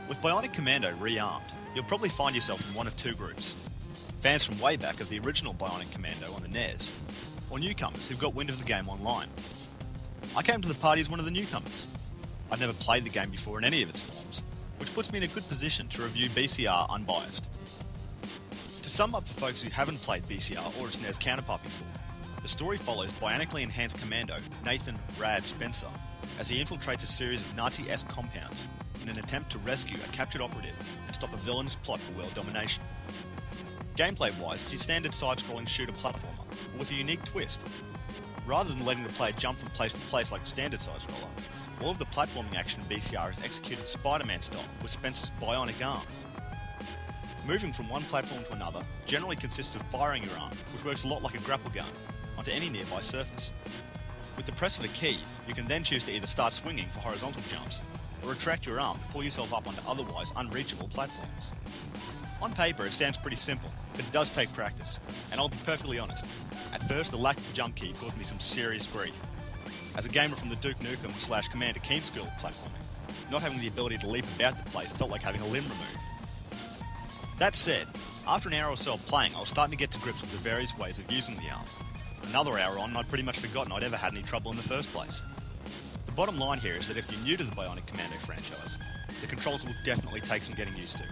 With Bionic Commando Rearmed, you'll probably find yourself in one of two groups. Fans from way back of the original Bionic Commando on the NES, or newcomers who've got wind of the game online. I came to the party as one of the newcomers. I'd never played the game before in any of its forms, which puts me in a good position to review BCR unbiased. To sum up for folks who haven't played BCR or its NES counterpart before, the story follows bionically enhanced commando Nathan Rad Spencer as he infiltrates a series of Nazi-esque compounds in an attempt to rescue a captured operative and stop a villainous plot for world domination. Gameplay-wise, it's your standard side-scrolling shooter platformer, but with a unique twist. Rather than letting the player jump from place to place like a standard side-scroller, all of the platforming action in BCR is executed Spider-Man style with Spencer's bionic arm. Moving from one platform to another generally consists of firing your arm, which works a lot like a grapple gun, onto any nearby surface. With the press of a key, you can then choose to either start swinging for horizontal jumps, or retract your arm to pull yourself up onto otherwise unreachable platforms. On paper, it sounds pretty simple, but it does take practice, and I'll be perfectly honest, at first the lack of the jump key caused me some serious grief. As a gamer from the Duke Nukem / Commander Keen school of platforming, not having the ability to leap about the place felt like having a limb removed. That said, after an hour or so of playing, I was starting to get to grips with the various ways of using the arm. Another hour on, and I'd pretty much forgotten I'd ever had any trouble in the first place. The bottom line here is that if you're new to the Bionic Commando franchise, the controls will definitely take some getting used to.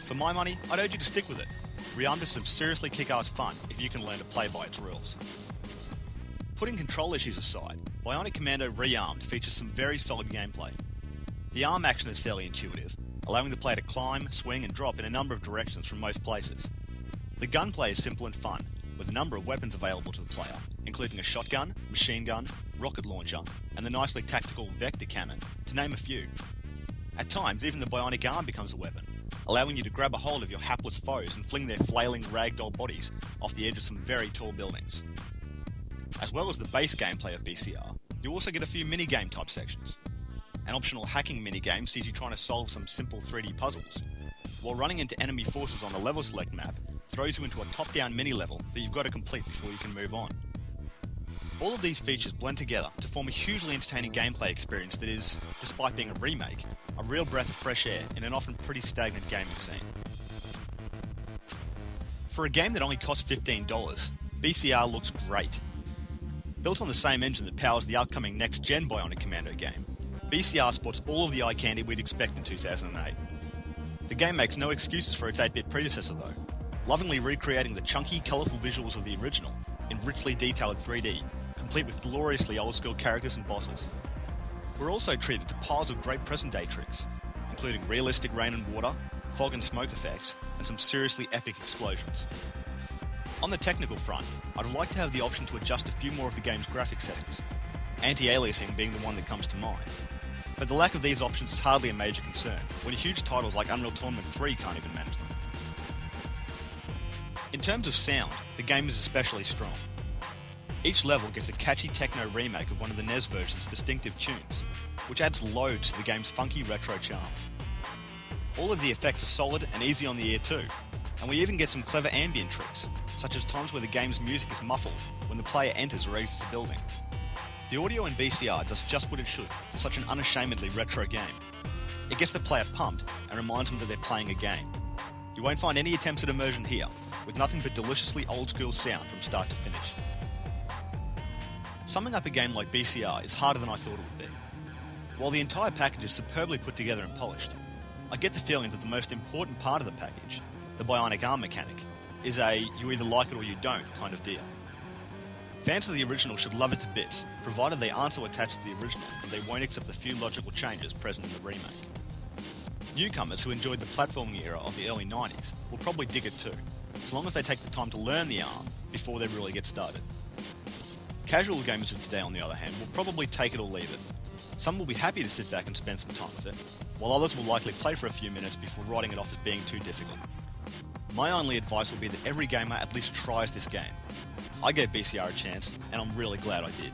For my money, I'd urge you to stick with it. Rearmed is some seriously kick-ass fun if you can learn to play by its rules. Putting control issues aside, Bionic Commando Rearmed features some very solid gameplay. The arm action is fairly intuitive, allowing the player to climb, swing and drop in a number of directions from most places. The gunplay is simple and fun, with a number of weapons available to the player, including a shotgun, machine gun, rocket launcher, and the nicely tactical Vector cannon, to name a few. At times, even the bionic arm becomes a weapon, allowing you to grab a hold of your hapless foes and fling their flailing ragdoll bodies off the edge of some very tall buildings. As well as the base gameplay of BCR, you also get a few minigame type sections. An optional hacking minigame sees you trying to solve some simple 3D puzzles, while running into enemy forces on the level select map throws you into a top-down mini-level that you've got to complete before you can move on. All of these features blend together to form a hugely entertaining gameplay experience that is, despite being a remake, a real breath of fresh air in an often pretty stagnant gaming scene. For a game that only costs $15, BCR looks great. Built on the same engine that powers the upcoming next-gen Bionic Commando game, BCR sports all of the eye candy we'd expect in 2008. The game makes no excuses for its 8-bit predecessor though, lovingly recreating the chunky, colourful visuals of the original in richly detailed 3D, complete with gloriously old-school characters and bosses. We're also treated to piles of great present-day tricks, including realistic rain and water, fog and smoke effects, and some seriously epic explosions. On the technical front, I'd like to have the option to adjust a few more of the game's graphic settings, anti-aliasing being the one that comes to mind. But the lack of these options is hardly a major concern, when huge titles like Unreal Tournament 3 can't even manage them. In terms of sound, the game is especially strong. Each level gets a catchy techno remake of one of the NES version's distinctive tunes, which adds loads to the game's funky retro charm. All of the effects are solid and easy on the ear too, and we even get some clever ambient tricks, such as times where the game's music is muffled when the player enters or exits a building. The audio in BCR does just what it should for such an unashamedly retro game. It gets the player pumped and reminds them that they're playing a game. You won't find any attempts at immersion here, with nothing but deliciously old-school sound from start to finish. Summing up a game like BCR is harder than I thought it would be. While the entire package is superbly put together and polished, I get the feeling that the most important part of the package, the bionic arm mechanic, is a you either like it or you don't kind of deal. Fans of the original should love it to bits, provided they aren't so attached to the original that they won't accept the few logical changes present in the remake. Newcomers who enjoyed the platforming era of the early 90s will probably dig it too, as long as they take the time to learn the arm before they really get started. Casual gamers of today, on the other hand, will probably take it or leave it. Some will be happy to sit back and spend some time with it, while others will likely play for a few minutes before writing it off as being too difficult. My only advice will be that every gamer at least tries this game. I gave BCR a chance, and I'm really glad I did.